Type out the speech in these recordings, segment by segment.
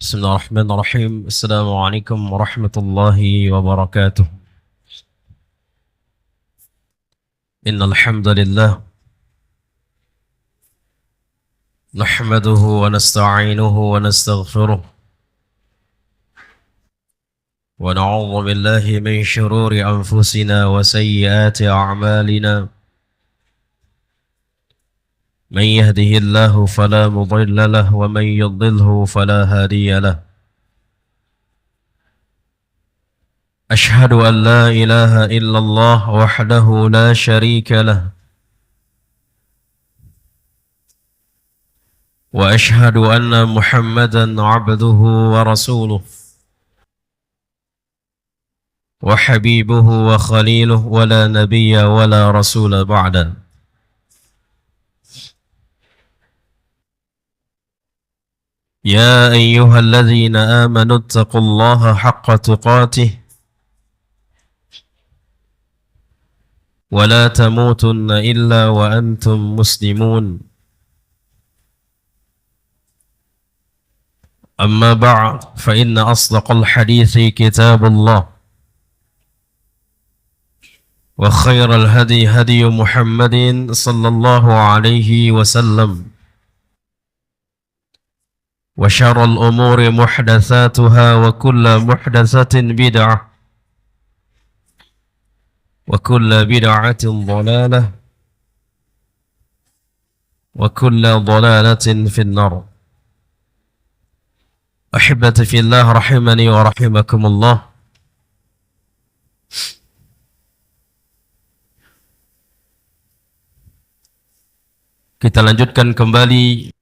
بسم الله الرحمن الرحيم. السلام عليكم ورحمة الله وبركاته. إن الحمد لله نحمده ونستعينه ونستغفره ونعوذ بالله من شرور أنفسنا وسيئات أعمالنا. من يهده الله فلا مضل له ومن يضلله فلا هادي له. أشهد أن لا إله إلا الله وحده لا شريك له وأشهد أن محمدا عبده ورسوله وحبيبه وخليله ولا نبي ولا رسول بعده. يا أيها الذين آمنوا اتقوا الله حق تقاته ولا تموتن إلا وأنتم مسلمون. أما بعد فإن أصدق الحديث كتاب الله وخير الهدي هدي محمد صلى الله عليه وسلم وشر الأمور محدثاتها وكل محدثة بدعة وكل بدعة ضلالة وكل ضلالة في النار. أحبتي في الله رحمني ورحمكم الله. Kita lanjutkan kembali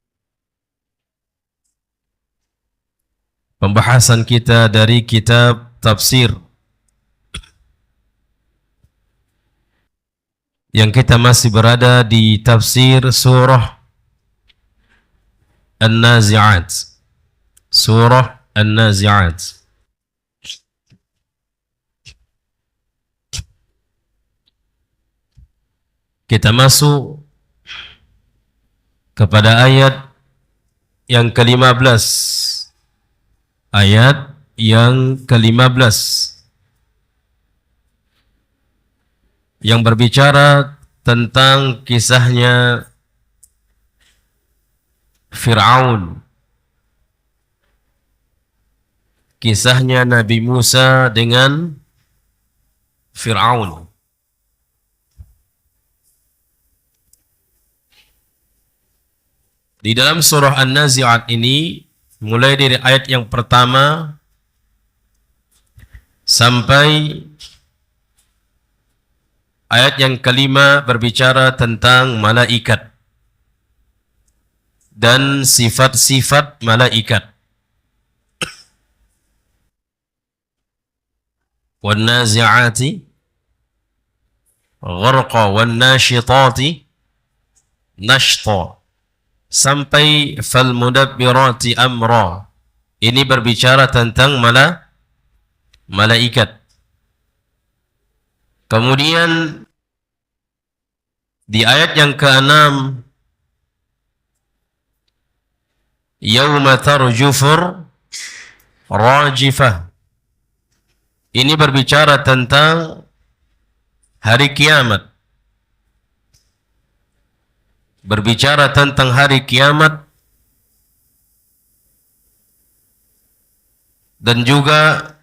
pembahasan kita dari kitab tafsir yang kita masih berada di tafsir surah An-Nazi'at. Surah An-Nazi'at. Kita masuk kepada ayat yang ke-15. Ayat yang ke-15 yang berbicara tentang kisahnya Fir'aun, kisahnya Nabi Musa dengan Fir'aun. Di dalam surah An-Nazi'at ini, mulai dari ayat yang pertama sampai ayat yang kelima berbicara tentang malaikat dan sifat-sifat malaikat. Wan-nazi'ati gharqa wan-nashitati nashta sampai fal-mudabbirati amra. Ini berbicara tentang malaikat. Kemudian di ayat yang ke-6, yauma tarjufur rajifah. Ini berbicara tentang hari kiamat. Berbicara tentang hari kiamat dan juga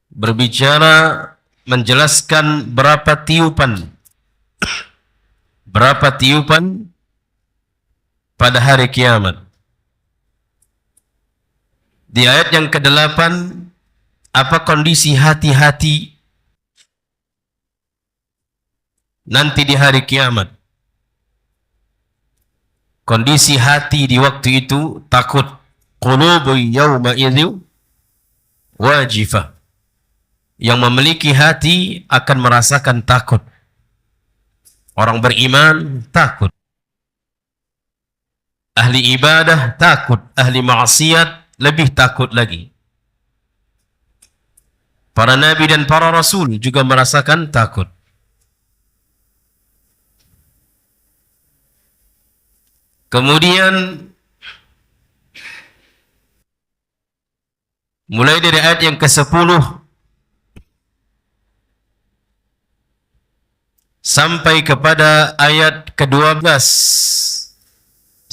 berbicara menjelaskan berapa tiupan pada hari kiamat. Di ayat yang ke-8, apa kondisi hati-hati nanti di hari kiamat. Kondisi hati di waktu itu takut. Qulubu yawma idzu wajifah. Yang memiliki hati akan merasakan takut. Orang beriman takut. Ahli ibadah takut. Ahli maksiat lebih takut lagi. Para nabi dan para rasul juga merasakan takut. Kemudian mulai dari ayat yang ke-10 sampai kepada ayat ke-12.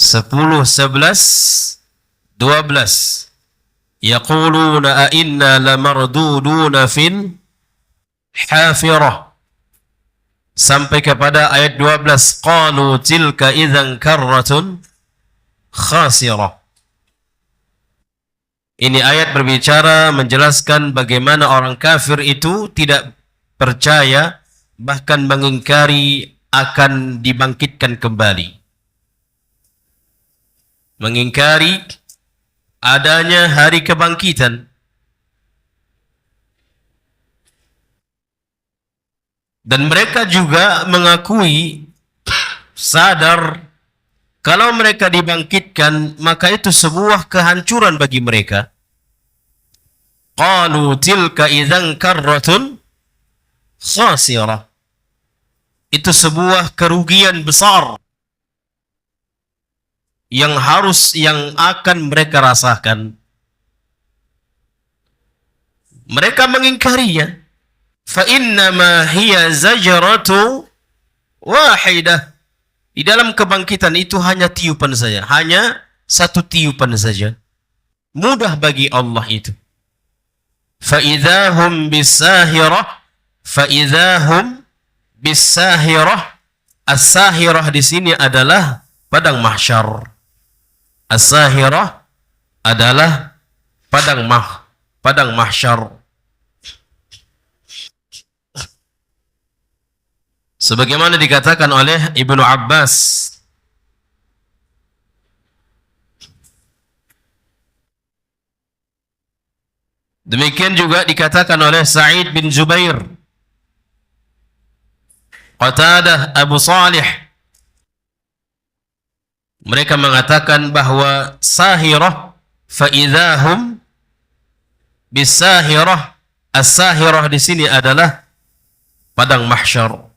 10, 11, 12. Yaquluna a inna lamarduduna fil hafirah. Sampai kepada ayat 12. Qalu tilka idzan karratun khasirah. Ini ayat berbicara menjelaskan bagaimana orang kafir itu tidak percaya, bahkan mengingkari akan dibangkitkan kembali. Mengingkari adanya hari kebangkitan. Dan mereka juga mengakui, sadar, kalau mereka dibangkitkan, maka itu sebuah kehancuran bagi mereka. Qalu tilka idzan karratun khasirah. Itu sebuah kerugian besar yang akan mereka rasakan. Mereka mengingkarinya. Fa innama hiya zajratu wahidah. Di dalam kebangkitan itu hanya tiupan saja, hanya satu tiupan saja. Mudah bagi Allah itu. Fa idzahum bisahirah, fa idzahum bisahirah. As-sahirah di sini adalah padang mahsyar. As-sahirah adalah padang mahsyar. Sebagaimana dikatakan oleh Ibnu Abbas, demikian juga dikatakan oleh Sa'id bin Jubair, Qatadah, Abu Salih. Mereka mengatakan bahwa sahirah fa idzahum bisahirah. As-sahirah di sini adalah padang mahsyar.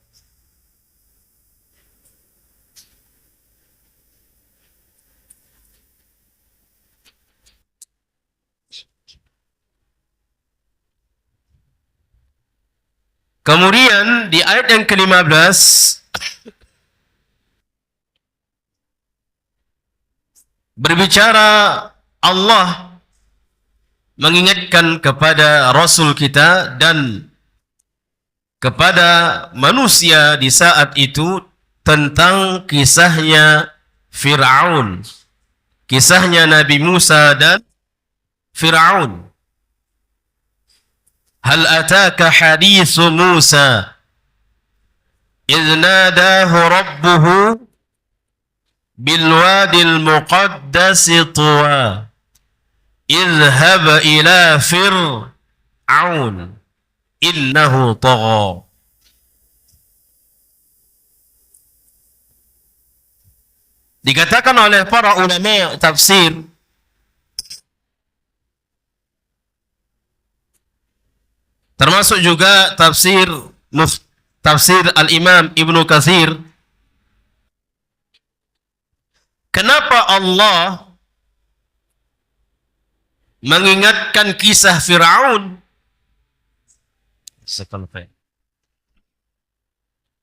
Kemudian di ayat yang ke-15 berbicara, Allah mengingatkan kepada Rasul kita dan kepada manusia di saat itu tentang kisahnya Fir'aun, kisahnya Nabi Musa dan Fir'aun. Hal ataka hadithu Musa idh nadahu rabbuhu bilwadil muqaddasi tuwa idhhab ila fir'aun innahu tagha. Dikatakan oleh para ulama tafsir, termasuk juga tafsir Al-Imam Ibnu Katsir, kenapa Allah mengingatkan kisah Fir'aun?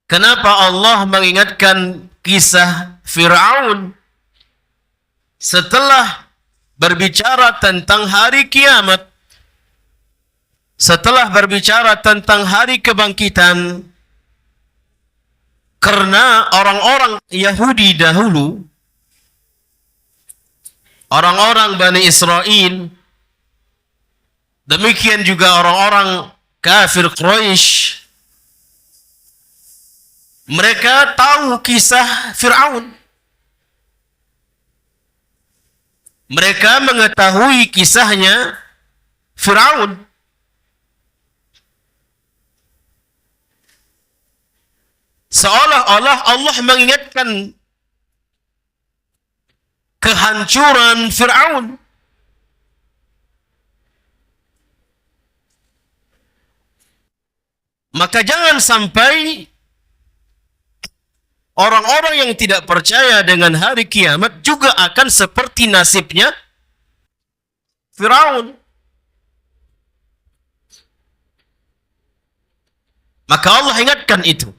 Kenapa Allah mengingatkan kisah Fir'aun setelah berbicara tentang hari kiamat, setelah berbicara tentang hari kebangkitan? Karena orang-orang Yahudi dahulu, orang-orang Bani Israel, demikian juga orang-orang kafir Quraisy, mereka tahu kisah Fir'aun. Mereka mengetahui kisahnya Fir'aun. Seolah-olah Allah mengingatkan kehancuran Fir'aun. Maka jangan sampai orang-orang yang tidak percaya dengan hari kiamat juga akan seperti nasibnya Firaun. Maka Allah ingatkan itu.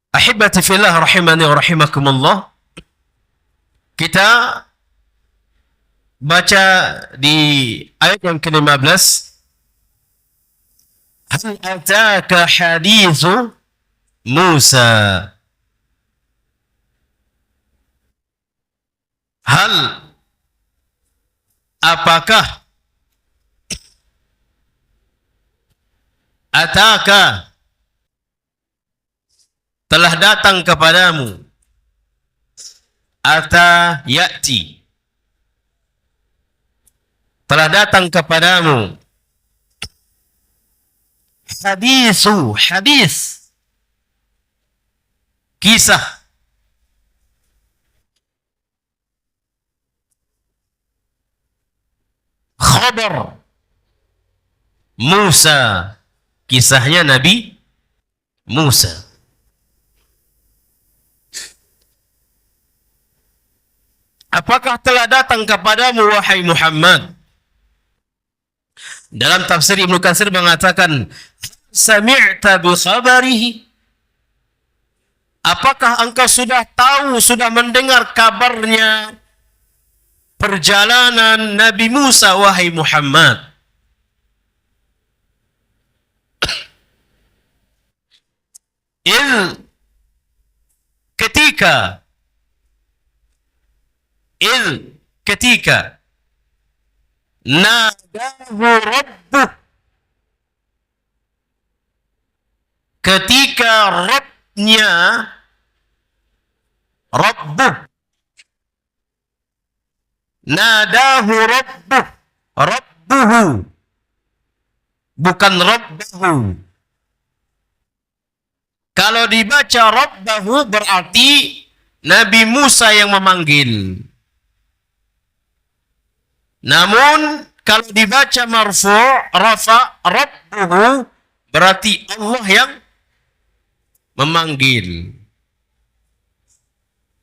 Ahibati fillah rahimani wa rahimakumullah. Kita baca di ayat yang ke-15. Hal ataka hadithu Musa. Hal, apakah, ataka, telah datang kepadamu, ata ya'ti, telah datang kepadamu, hadisu, hadis, kisah, khabar Musa, kisahnya Nabi Musa. Apakah telah datang kepadamu wahai Muhammad? Dalam tafsir Ibnu Katsir mengatakan, sami'ta bi khabarihi? Apakah engkau sudah tahu, sudah mendengar kabarnya perjalanan Nabi Musa wahai Muhammad? Ketika nadahu rabbuh, ketika Rabbnya, rabbuh, nadahu rabbuh, rabbuhu, bukan rabbahu. Kalau dibaca rabbahu berarti Nabi Musa yang memanggil. Namun kalau dibaca marfu', rafa, rabbuhu, berarti Allah yang memanggil.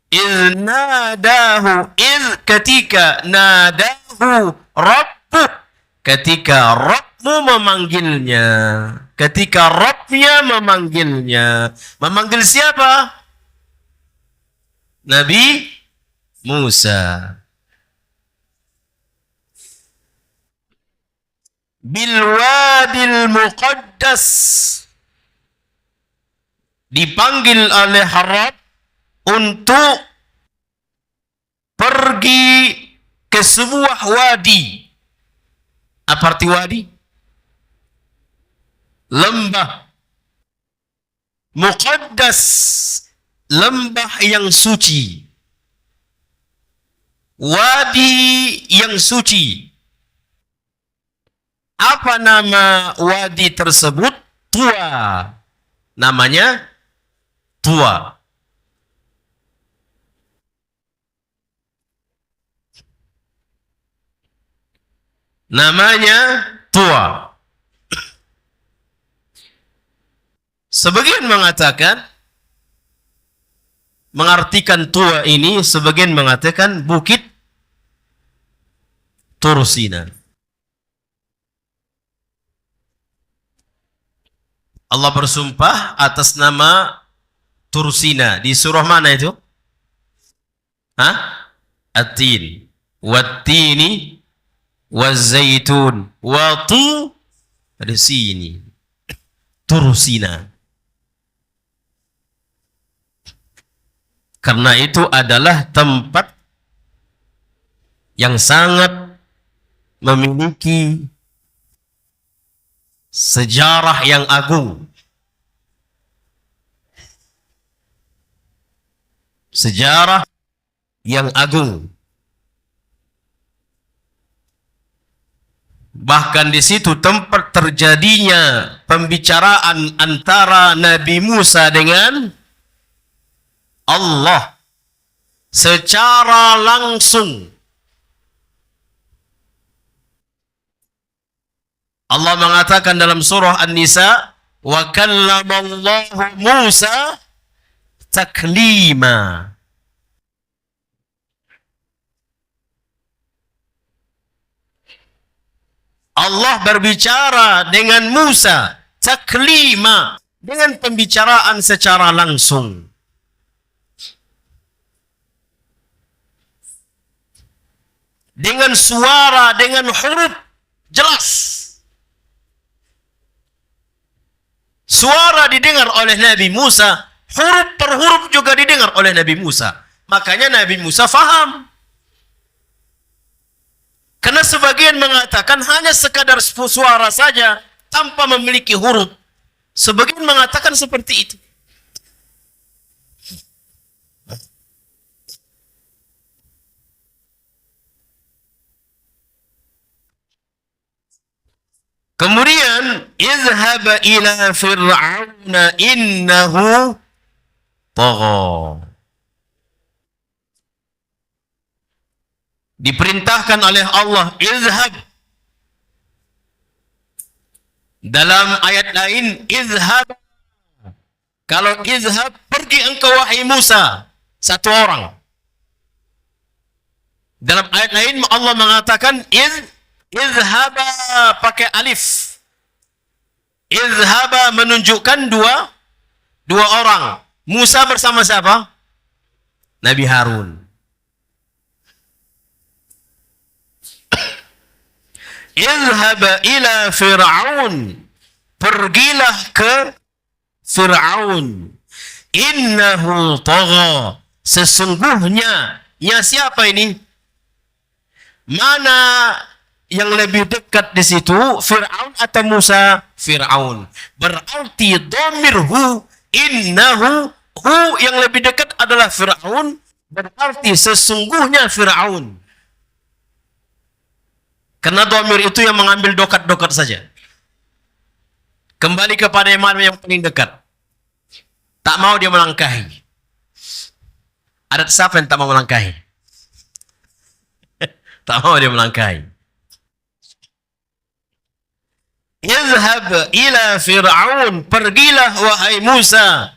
Iz nadahu, iz ketika, nadahu rabbuh, ketika Rabbmu memanggilnya, ketika Rabbnya memanggilnya. Memanggil siapa? Nabi Musa. Bilwadil muqaddas, dipanggil oleh Rabb untuk pergi ke sebuah wadi. Apa arti wadi? Lembah. Muqaddas, lembah yang suci. Wadi yang suci. Apa nama wadi tersebut? Tua. Namanya Tua. Namanya Tua. Sebagian mengatakan, mengartikan Tua ini, sebagian mengatakan Bukit Tursina. Allah bersumpah atas nama Tursina. Di surah mana itu? At-tin. Wat-tini waz-zaitun wa tu, ada sini. Tursina. Karena itu adalah tempat yang sangat memiliki sejarah yang agung. Sejarah yang agung. Bahkan di situ tempat terjadinya pembicaraan antara Nabi Musa dengan Allah. secara langsung. Allah mengatakan dalam surah An-Nisa, wa kallamallahu Musa taklima. Allah berbicara dengan Musa taklima, dengan pembicaraan secara langsung. Dengan suara, dengan huruf jelas. Suara didengar oleh Nabi Musa, huruf per huruf juga didengar oleh Nabi Musa. Makanya Nabi Musa faham. Karena sebagian mengatakan hanya sekadar suara saja tanpa memiliki huruf. Sebagian mengatakan seperti itu. Kemudian, izhab ila fir'auna innahu tagha. Diperintahkan oleh Allah, izhab. Dalam ayat lain, izhab. Kalau izhab, pergi engkau wahai Musa, satu orang. Dalam ayat lain Allah mengatakan izhaba pakai alif. Izhaba menunjukkan dua orang. Musa bersama siapa? Nabi Harun. Izhaba ila Fir'aun. Pergilah ke Fir'aun. Innahu tagha. Sesungguhnya, ya siapa ini? Mana yang lebih dekat di situ, Fir'aun atau Musa? Fir'aun. Berarti dhamirhu innahu, hu yang lebih dekat adalah Fir'aun, berarti sesungguhnya Fir'aun. Karena dhamir itu yang mengambil dokat-dokat saja. Kembali kepada yang mana yang paling dekat. Tak mau dia melangkahi. Ada siapa yang tak mau melangkahi? Tak mau dia melangkahi. Izhab ila Fir'aun. Pergilah wahai Musa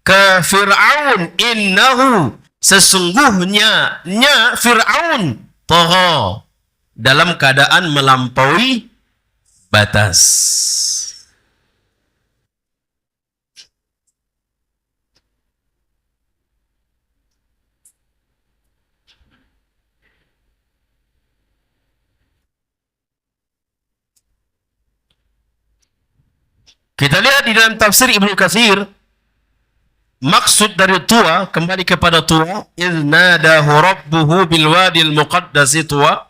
ke Fir'aun. Innahu. Sesungguhnya Fir'aun tagha. Dalam keadaan melampaui batas. Kita lihat di dalam tafsir Ibnu Katsir, maksud dari Tuwa, kembali kepada Tuwa, idh nadahu rabbuhu bil wadil muqaddasi Tuwa.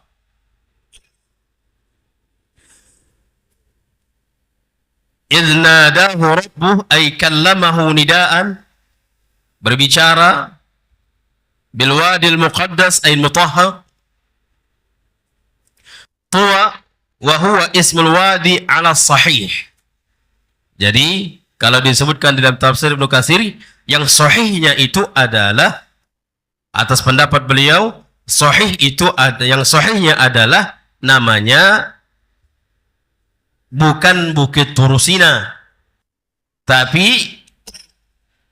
Idh nadahu rabbuhu ay kallamahu nidaan, berbicara, bil wadil muqaddas ay mutahhar. Tuwa wa huwa ismul wadi ala sahih. Jadi, kalau disebutkan di dalam tafsir Ibnu Katsir, yang sahihnya itu adalah, atas pendapat beliau, sahih itu yang sahihnya adalah namanya bukan Bukit Turusina, tapi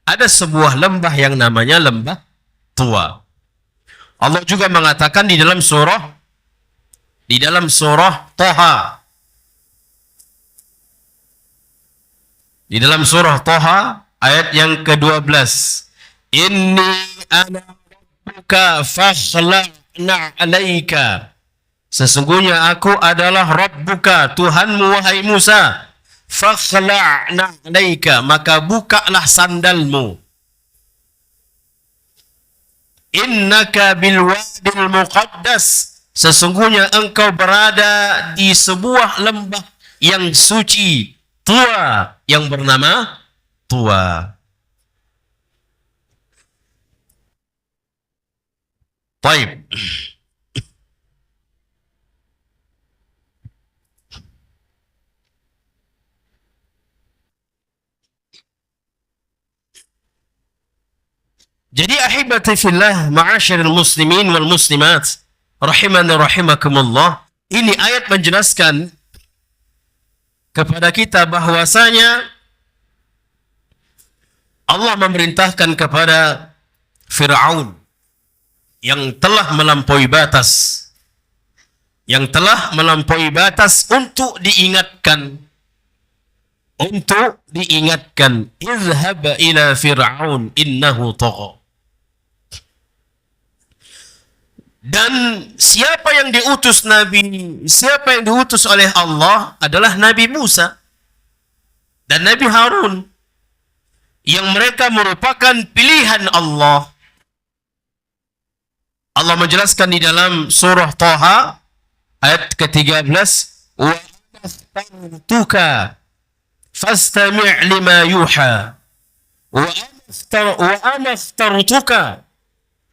ada sebuah lembah yang namanya lembah Tuwa. Allah juga mengatakan di dalam surah Thaha. Di dalam surah Thaha ayat yang ke-12. Inni ana rabbuka fakhla'na 'alaika. Sesungguhnya aku adalah Rabbuka, Tuhanmu wahai Musa. Fakhla'na 'alaika, maka bukalah sandalmu. Innaka bil wadil muqaddas. Sesungguhnya engkau berada di sebuah lembah yang suci, Tuwa, yang bernama Tuwa. Baik. Jadi ahibati fillah, ma'asyaril muslimin wal muslimat, rahimani rahimakumullah. Ini ayat menjelaskan kepada kita bahwasanya Allah memerintahkan kepada Fir'aun yang telah melampaui batas, untuk diingatkan, izhab ila Fir'aun innahu tagha. Dan siapa yang diutus oleh Allah adalah Nabi Musa dan Nabi Harun, yang mereka merupakan pilihan Allah. Allah menjelaskan di dalam surah Taha ayat ke-13, wa akhtartuka fastami' lima yuha wa ana akhtartuka,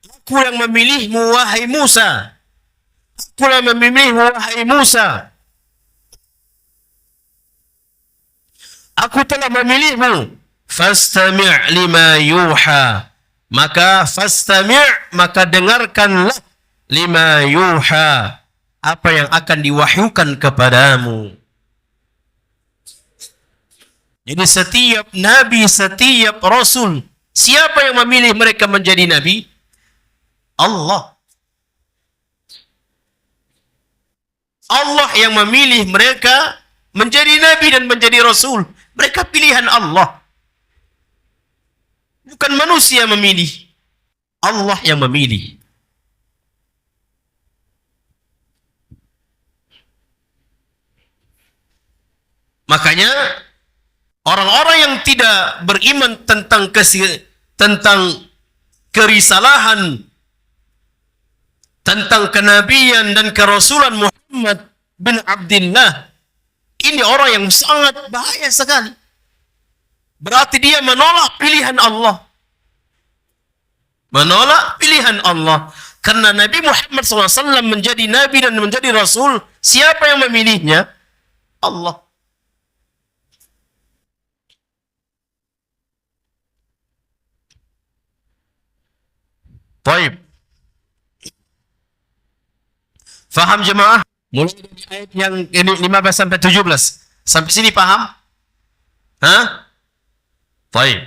aku yang memilihmu wahai Musa, aku telah memilihmu. Fastami' lima yuha, maka dengarkanlah lima yuha, apa yang akan diwahyukan kepadamu. Jadi setiap nabi, setiap rasul, siapa yang memilih mereka menjadi nabi? Allah. Allah yang memilih mereka menjadi nabi dan menjadi rasul. Mereka pilihan Allah. Bukan manusia memilih. Allah yang memilih. Makanya orang-orang yang tidak beriman tentang kerisalahan, tentang kenabian dan kerasulan Muhammad bin Abdullah, ini orang yang sangat bahaya sekali. Berarti dia menolak pilihan Allah. Karena Nabi Muhammad SAW menjadi Nabi dan menjadi Rasul, siapa yang memilihnya? Allah. Baik. Faham jemaah? Mulai dari ayat yang 15 sampai 17. Sampai sini paham? Hah? Baik.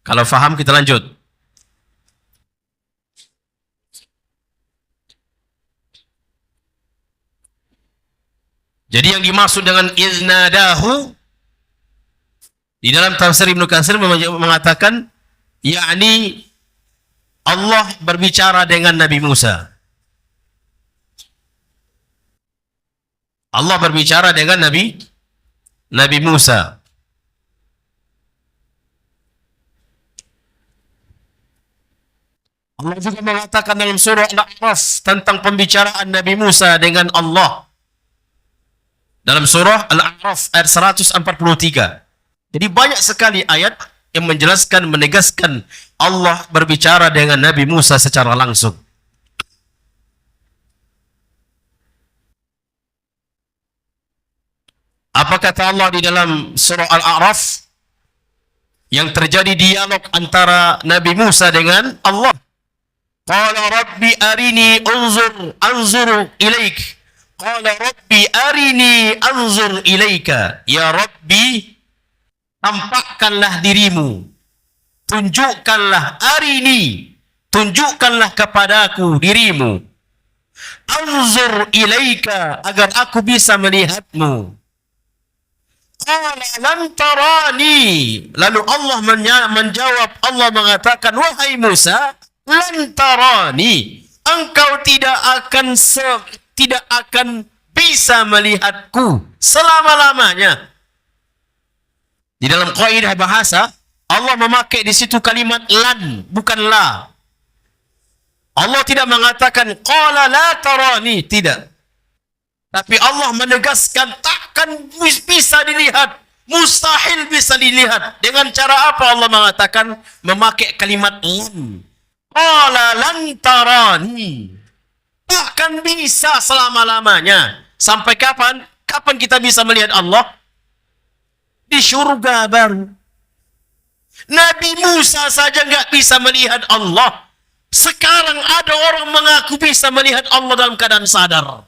Kalau faham kita lanjut. Jadi yang dimaksud dengan iznadahu di dalam tafsir Ibnu Katsir mengatakan, yakni Allah berbicara dengan Nabi Musa. Allah berbicara dengan Nabi Musa. Allah juga mengatakan dalam surah Al-A'raf tentang pembicaraan Nabi Musa dengan Allah. Dalam surah Al-A'raf ayat 143. Jadi banyak sekali ayat yang menjelaskan, menegaskan Allah berbicara dengan Nabi Musa secara langsung. Apa kata Allah di dalam surah Al-A'raf? Yang terjadi dialog antara Nabi Musa dengan Allah. Qala rabbi arini anzur ilaik. Qala rabbi arini anzur ilaika. Ya Rabbi, tampakkanlah dirimu. Tunjukkanlah arini. Tunjukkanlah kepadaku dirimu. Anzur ilaika, agar aku bisa melihatmu. Qala lan tarani. Lalu Allah menjawab, Allah mengatakan, wahai Musa, lan tarani, engkau tidak akan bisa melihatku selama-lamanya. Di dalam kaidah bahasa, Allah memakai di situ kalimat lan, bukan la. Allah tidak mengatakan qala la tarani, tidak. Tapi Allah menegaskan takkan bisa dilihat, mustahil bisa dilihat. Dengan cara apa Allah mengatakan memakai kalimat lan? Qala lan tarani. Takkan bisa selama-lamanya. Sampai kapan? Kapan kita bisa melihat Allah? Di syurga baru. Nabi Musa saja nggak bisa melihat Allah. Sekarang ada orang mengaku bisa melihat Allah dalam keadaan sadar.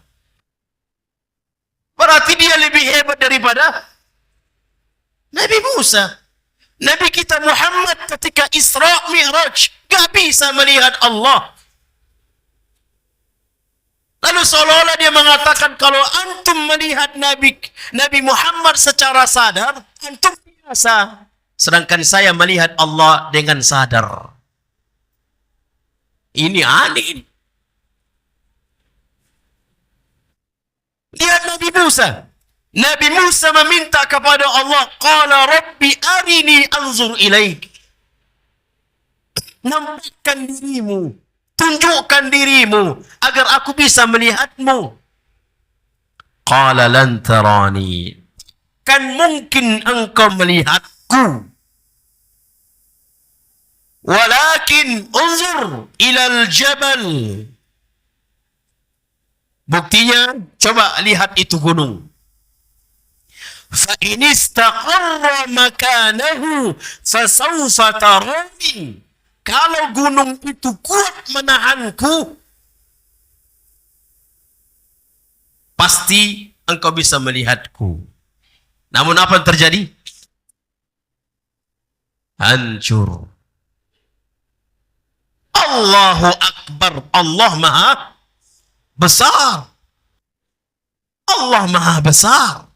Berarti dia lebih hebat daripada Nabi Musa. Nabi kita Muhammad ketika Isra Mi'raj nggak bisa melihat Allah. Lalu seolah-olah dia mengatakan kalau antum melihat Nabi Muhammad secara sadar, antum biasa. Sedangkan saya melihat Allah dengan sadar. Ini aneh. Lihat Nabi Musa. Nabi Musa meminta kepada Allah, qala rabbi arini anzur ilaik. Nampakkan dirimu, tunjukkan dirimu agar aku bisa melihatmu. Qala lan tarani. Kan mungkin engkau melihatku. Walakin unzur ilal jabal. Buktinya, coba lihat itu gunung. Fa in istaqarra makanahu fasawfa tarani. Kalau gunung itu kuat menahanku, pasti engkau bisa melihatku. Namun apa yang terjadi? Hancur. Allahu Akbar. Allah Maha Besar. Allah Maha Besar.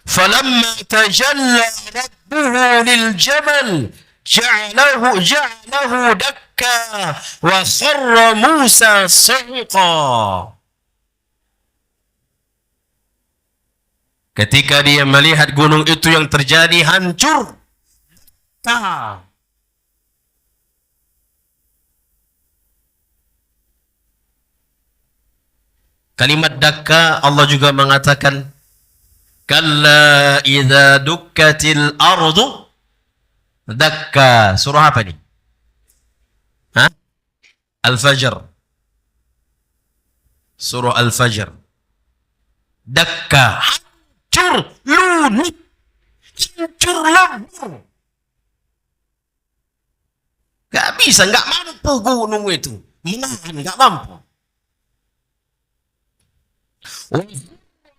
فلما تجلى ربه للجبل جعله دكا وخر موسى صعقا. Ketika dia melihat gunung itu yang terjadi hancur. Kalimat dakka Allah juga mengatakan kalla idza dukkatil ardu dakka. Surah apa ini? Hah? Al-Fajr. Surah Al-Fajr. Dakka. Hancur lunik. Hancur lebur. Gak bisa, gak mampu gunung itu menahan, gak mampu.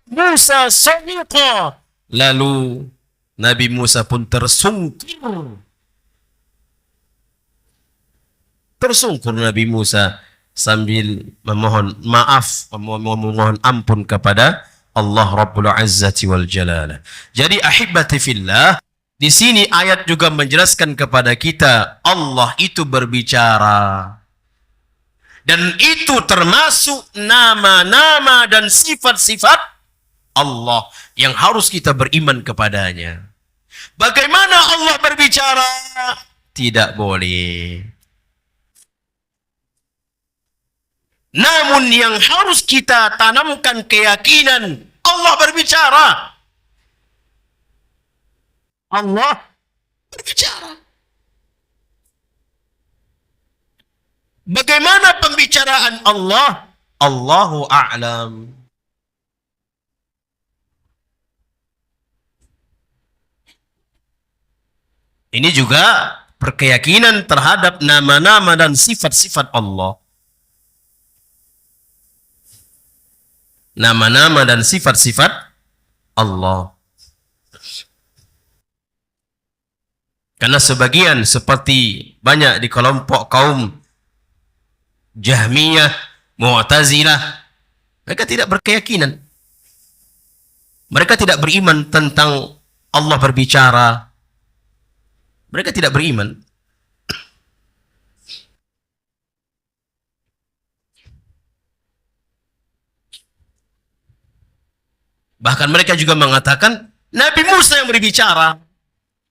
Musa sa'iqa. Lalu Nabi Musa pun tersungkur. Tersungkur Nabi Musa sambil memohon maaf, memohon ampun kepada Allah Rabbul Izzati wal Jalala. Jadi ahibati fillah, di sini ayat juga menjelaskan kepada kita Allah itu berbicara. Dan itu termasuk nama-nama dan sifat-sifat Allah yang harus kita beriman kepadanya. Bagaimana Allah berbicara? Tidak boleh. Namun yang harus kita tanamkan keyakinan Allah berbicara. Allah berbicara. Bagaimana pembicaraan Allah? Allahu a'lam. Ini juga berkeyakinan terhadap nama-nama dan sifat-sifat Allah. Nama-nama dan sifat-sifat Allah. Karena sebagian seperti banyak di kelompok kaum Jahmiyah, Mu'tazilah, mereka tidak berkeyakinan. Mereka tidak beriman tentang Allah berbicara. Mereka tidak beriman. Bahkan mereka juga mengatakan Nabi Musa yang berbicara.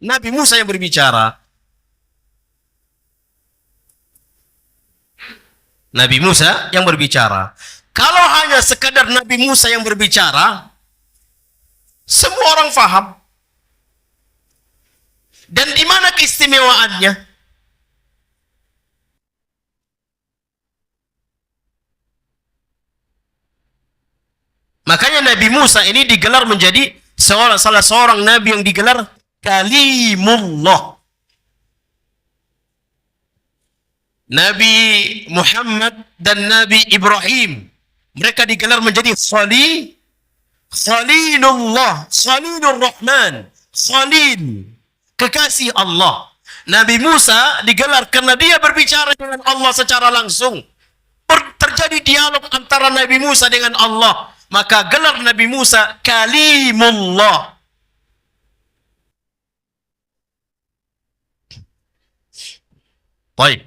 Nabi Musa yang berbicara. Nabi Musa yang berbicara. Kalau hanya sekadar Nabi Musa yang berbicara, semua orang faham. Dan di mana keistimewaannya? Makanya Nabi Musa ini digelar menjadi salah seorang nabi yang digelar Kalimullah. Nabi Muhammad dan Nabi Ibrahim, mereka digelar menjadi Khalilullah, Khalilur Rahman, Khalil, kekasih Allah. Nabi Musa digelar karena dia berbicara dengan Allah secara langsung. Terjadi dialog antara Nabi Musa dengan Allah. Maka gelar Nabi Musa Kalimullah. Baik.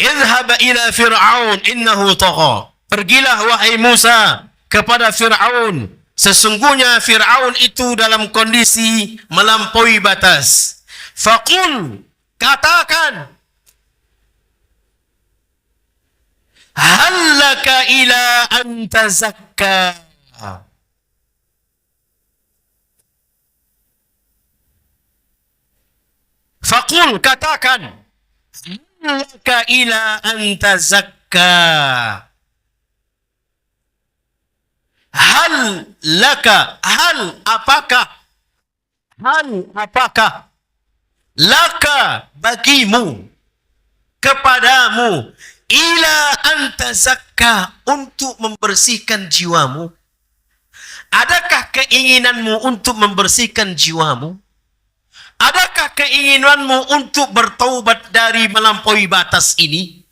Idhhab ila Fir'aun innahu tagha. Pergilah wahai Musa kepada Fir'aun. Sesungguhnya Fir'aun itu dalam kondisi melampaui batas. Faqul, katakan, hal laka ila an tazakka. Faqul, katakan, laka ila anta zakka. Hal laka, apakah laka bagimu, kepadamu, ila anta zakka, untuk membersihkan jiwamu. Adakah keinginanmu untuk membersihkan jiwamu? Adakah keinginanmu untuk bertaubat dari melampaui batas ini?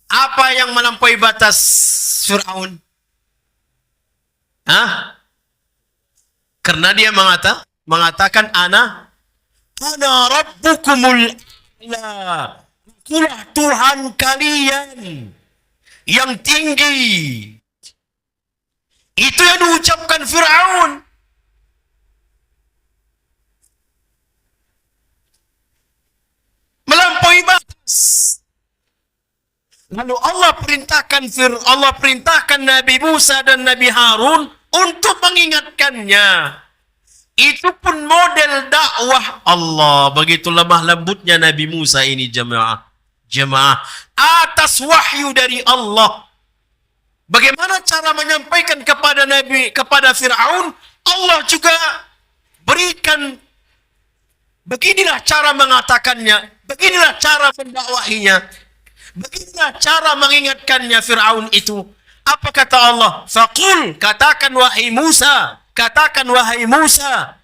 Apa yang melampaui batas Fir'aun? Karena dia mengatakan ana rabbukumul a'la. Akulah Tuhan kalian yang tinggi. Itu yang diucapkan Fir'aun. Melampaui batas. Lalu Allah perintahkan Nabi Musa dan Nabi Harun untuk mengingatkannya. Itu pun model dakwah Allah. Begitu lemah lembutnya Nabi Musa ini, jemaah. Atas wahyu dari Allah. Bagaimana cara menyampaikan kepada Fir'aun? Allah juga berikan. Beginilah cara mengatakannya. Beginilah cara mendakwahinya. Beginilah cara mengingatkannya Fir'aun itu. Apa kata Allah? Faqul, katakan wahai Musa. Katakan wahai Musa.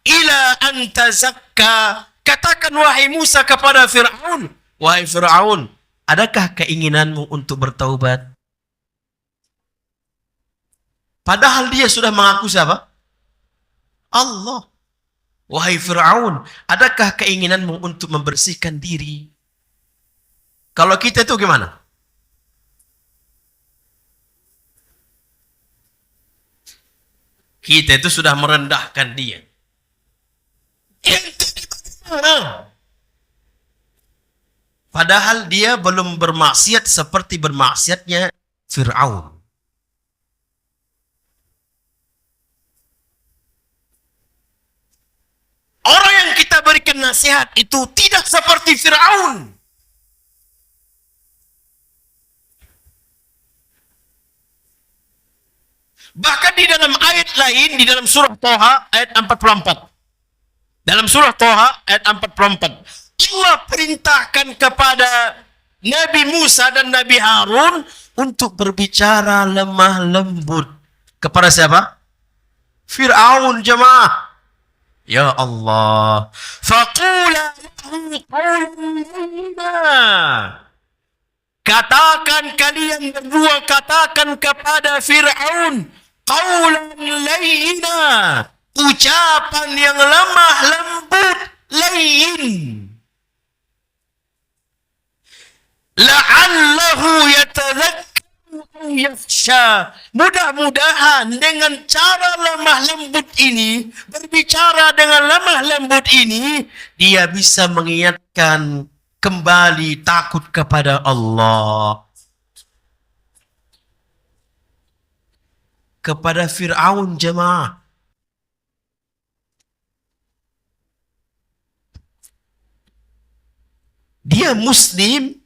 Ila anta zakka. Katakan wahai Musa kepada Fir'aun. Wahai Fir'aun, adakah keinginanmu untuk bertaubat? Padahal dia sudah mengaku siapa? Allah. Wahai Fir'aun, adakah keinginanmu untuk membersihkan diri? Kalau kita itu gimana? Kita itu sudah merendahkan dia. Padahal dia belum bermaksiat seperti bermaksiatnya Fir'aun. Orang yang kita berikan nasihat itu tidak seperti Fir'aun. Bahkan di dalam ayat lain, di dalam surah Thaha ayat 44. Dalam surah Thaha ayat 44. Allah perintahkan kepada Nabi Musa dan Nabi Harun untuk berbicara lemah lembut. Kepada siapa? Fir'aun, jemaah. Ya Allah. Faqula lahu qawlan layyina. Katakan kalian berdua, katakan kepada Fir'aun qawlan layyina, ucapan yang lemah lembut, layyin. La'allahu yatadhakkaru aw yakhsha. Mudah-mudahan dengan cara lemah lembut ini, berbicara dengan lemah lembut ini, dia bisa mengingatkan kembali takut kepada Allah. Kepada Fir'aun, jemaah. Dia dia Muslim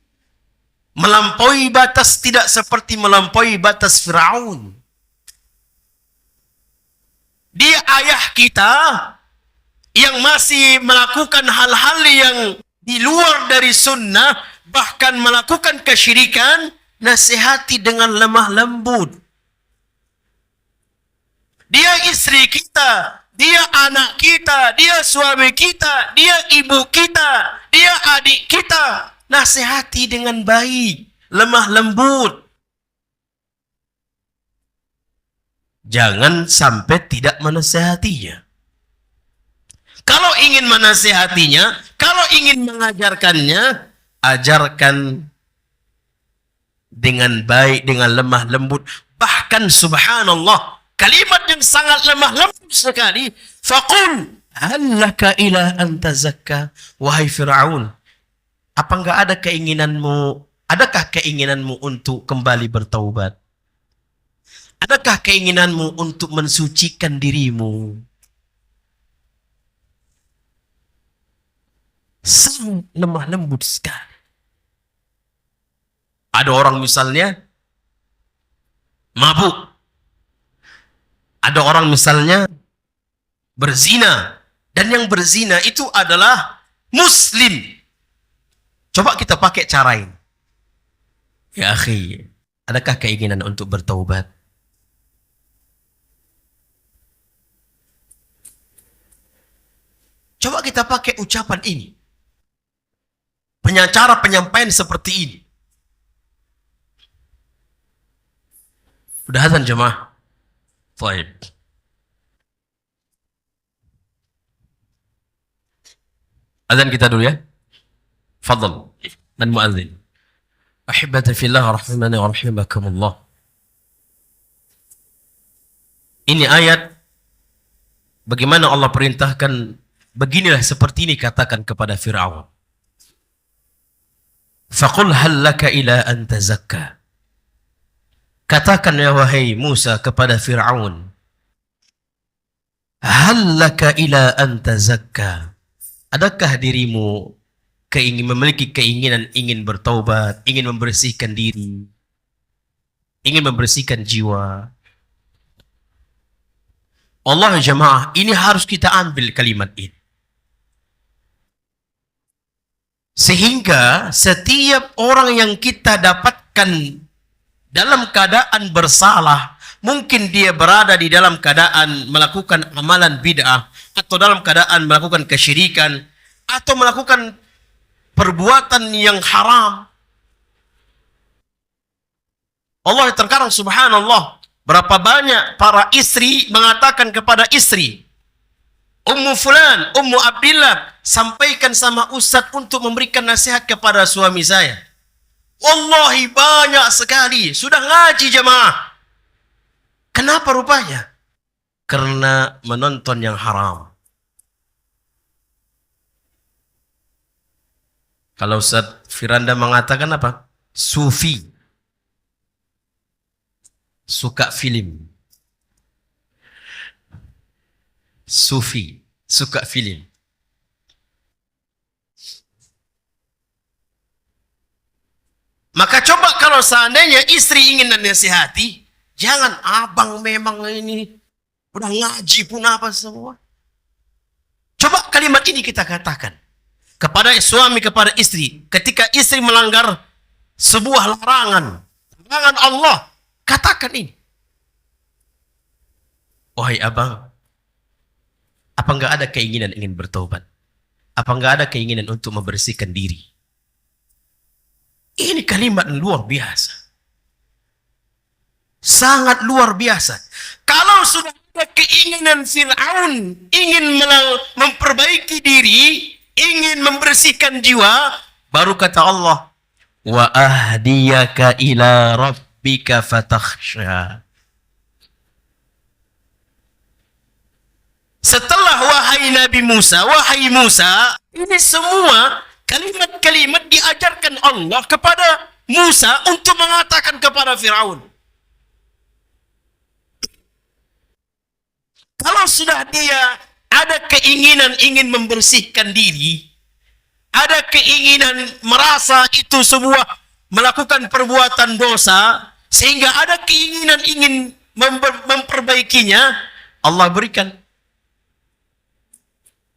melampaui batas, tidak seperti melampaui batas Firaun. Dia ayah kita yang masih melakukan hal-hal yang di luar dari sunnah, bahkan melakukan kesyirikan, nasihati dengan lemah lembut. Dia istri kita, dia anak kita, dia suami kita, dia ibu kita, dia adik kita. Nasihati dengan baik, lemah lembut. Jangan sampai tidak menasihatinya. Kalau ingin menasihatinya, kalau ingin mengajarkannya, ajarkan dengan baik, dengan lemah lembut. Bahkan subhanallah, kalimat yang sangat lemah lembut sekali. Faqul hallaka ila an tazakka, wahai Fir'aun, apa enggak ada keinginanmu, adakah keinginanmu untuk kembali bertaubat? Adakah keinginanmu untuk mensucikan dirimu? Sangat lemah lembut sekali. Ada orang misalnya mabuk. Ada orang misalnya berzina. Dan yang berzina itu adalah Muslim. Coba kita pakai cara ini. Ya akhi, adakah keinginan untuk bertaubat? Coba kita pakai ucapan ini. Cara penyampaian seperti ini. Udah azan jemaah? Baik. Azan kita dulu ya. Fadal. Dan muadzin. Ahibati fillah rahimani wa rahimakumullah. Ini ayat bagaimana Allah perintahkan, beginilah seperti ini katakan kepada Fir'aun. Faqul hal laka ila an tazakka. Katakan ya wahai Musa kepada Fir'aun. Hal laka ila an tazakka. Adakah dirimu memiliki keinginan ingin bertaubat, ingin membersihkan diri, ingin membersihkan jiwa? Allah jemaah, ini harus kita ambil kalimat ini. Sehingga setiap orang yang kita dapatkan dalam keadaan bersalah, mungkin dia berada di dalam keadaan melakukan amalan bid'ah, atau dalam keadaan melakukan kesyirikan, atau melakukan perbuatan yang haram. Allah terkadang subhanallah, berapa banyak para istri mengatakan kepada istri, Ummu Fulan, Ummu Abdillah, sampaikan sama Ustaz untuk memberikan nasihat kepada suami saya. Wallahi banyak sekali, sudah ngaji jemaah. Kenapa rupanya? Karena menonton yang haram. Kalau Ustaz Firanda mengatakan apa? Sufi. Suka film. Sufi. Suka film. Maka coba kalau seandainya istri ingin nasihati, jangan abang memang ini udah ngaji pun apa semua. Coba kalimat ini kita katakan kepada suami, kepada istri. Ketika istri melanggar sebuah larangan Allah, katakan ini. Wahai abang, apa enggak ada keinginan ingin bertobat? Apa enggak ada keinginan untuk membersihkan diri? Ini kalimat luar biasa. Sangat luar biasa. Kalau sudah ada keinginan Fir'aun, ingin memperbaiki diri, ingin membersihkan jiwa, baru kata Allah, wa ahdiyaka ila rabbika fatakhsha. Setelah wahai Nabi Musa, wahai Musa, ini semua kalimat-kalimat diajarkan Allah kepada Musa untuk mengatakan kepada Fir'aun. Kalau sudah dia ada keinginan ingin membersihkan diri, ada keinginan merasa itu sebuah melakukan perbuatan dosa, sehingga ada keinginan ingin memperbaikinya, Allah berikan.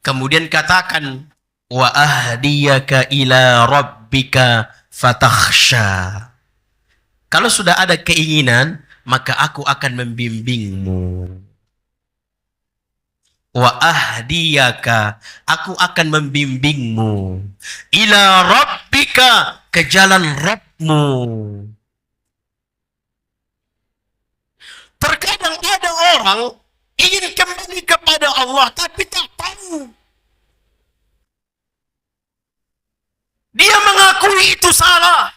Kemudian katakan, wa ahdiyaka ila rabbika fatakhsha. Kalau sudah ada keinginan, maka aku akan membimbingmu. Wa ahdiyaka, aku akan membimbingmu. Ila rabbika, ke jalan Rabbmu. Terkadang ada orang ingin kembali kepada Allah, tapi tak tahu. Dia mengakui itu salah.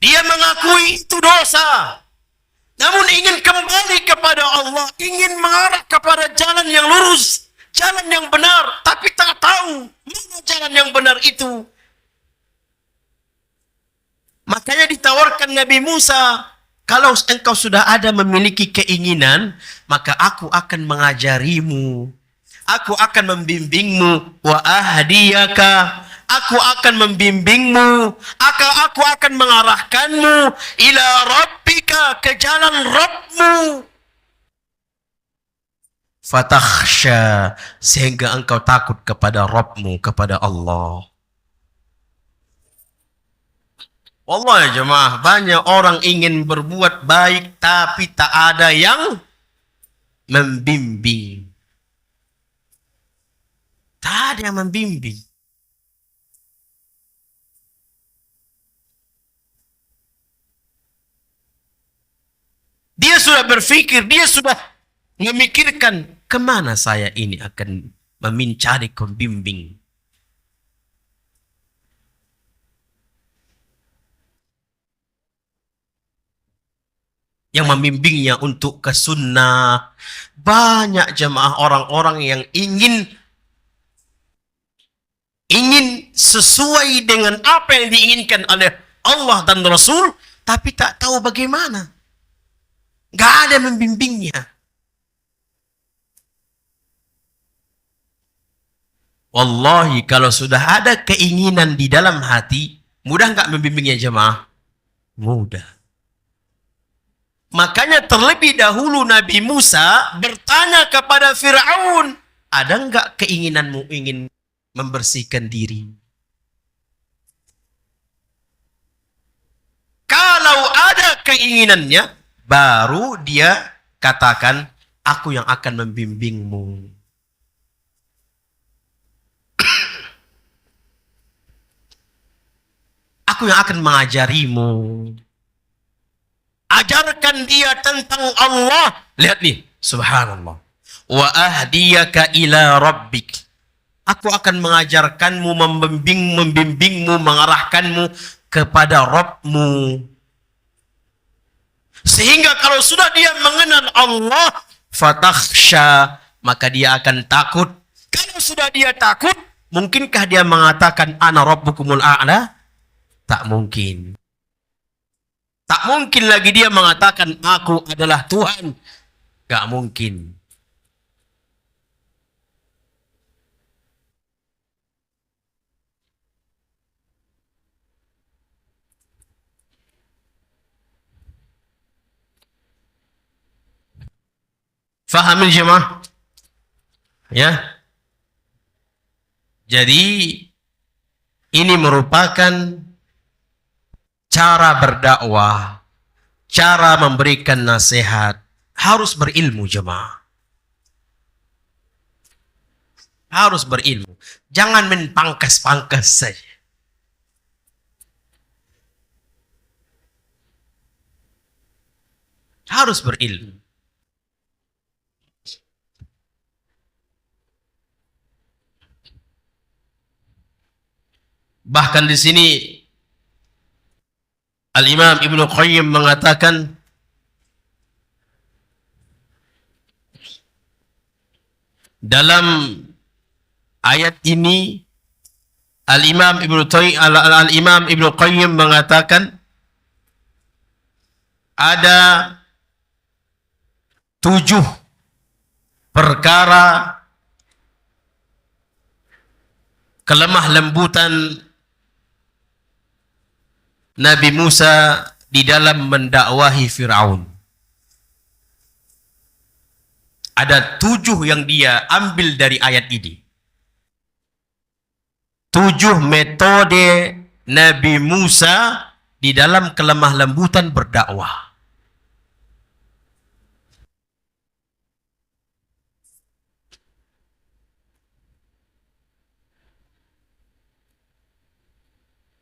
Dia mengakui itu dosa. Namun ingin kembali kepada Allah, ingin mengarah kepada jalan yang lurus, jalan yang benar, tapi tak tahu mana jalan yang benar itu. Makanya ditawarkan Nabi Musa, kalau engkau sudah ada memiliki keinginan, maka aku akan mengajarimu. Aku akan membimbingmu. Wa ahdiyaka, aku akan membimbingmu. Aku akan mengarahkanmu ila rabbika, ke jalan Rabbmu. Fatakhsha, sehingga engkau takut kepada Rabbmu, kepada Allah. Allah ya jemaah, banyak orang ingin berbuat baik tapi tak ada yang membimbing. Tak ada yang membimbing. Dia sudah berpikir, dia sudah memikirkan, kemana saya ini akan mencari pembimbing. Yang membimbingnya untuk ke sunnah. Banyak jemaah orang-orang yang ingin sesuai dengan apa yang diinginkan oleh Allah dan Rasul, tapi tak tahu bagaimana. Gak ada membimbingnya. Wallahi, kalau sudah ada keinginan di dalam hati, mudah gak membimbingnya jemaah? Mudah. Makanya terlebih dahulu Nabi Musa bertanya kepada Fir'aun, ada enggak keinginanmu ingin membersihkan diri? Kalau ada keinginannya, baru dia katakan, aku yang akan membimbingmu. Aku yang akan mengajarimu. Ajarkan dia tentang Allah. Lihat nih, subhanallah. Wa ahdiyaka ila rabbik. Aku akan mengajarkanmu, membimbingmu, mengarahkanmu kepada Rabbmu. Sehingga kalau sudah dia mengenal Allah, fatakhsha, maka dia akan takut. Kalau sudah dia takut, mungkinkah dia mengatakan ana rabbukumul a'la? Tak mungkin. Tak mungkin lagi dia mengatakan aku adalah Tuhan. Gak mungkin. Fahamin jemaah? Ya. Jadi ini merupakan cara berdakwah, cara memberikan nasihat, harus berilmu jemaah. Harus berilmu. Jangan main pangkas-pangkas saja. Harus berilmu. Bahkan di sini Al-Imam Ibnu Qayyim mengatakan, dalam ayat ini Al-Imam Ibnu Qayyim mengatakan ada 7 perkara kelemah lembutan Nabi Musa di dalam mendakwahi Fir'aun. Ada 7 yang dia ambil dari ayat ini. 7 metode Nabi Musa di dalam kelemah lembutan berdakwah.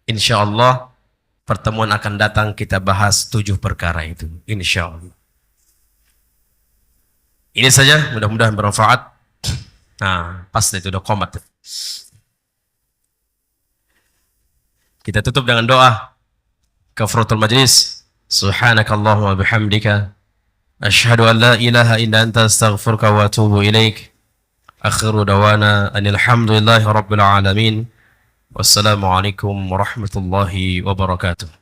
InsyaAllah pertemuan akan datang kita bahas 7 perkara itu. InsyaAllah. Ini saja, mudah-mudahan bermanfaat. Nah, pas itu udah komat. Kita tutup dengan doa kafaratul majlis. Subhanakallahumma bihamdika asyhadu an la ilaha illa anta astaghfiruka wa atubu ilaik. Akhiru dawana anil hamdulillahi rabbil alamin. Wassalamualaikum warahmatullahi wabarakatuh.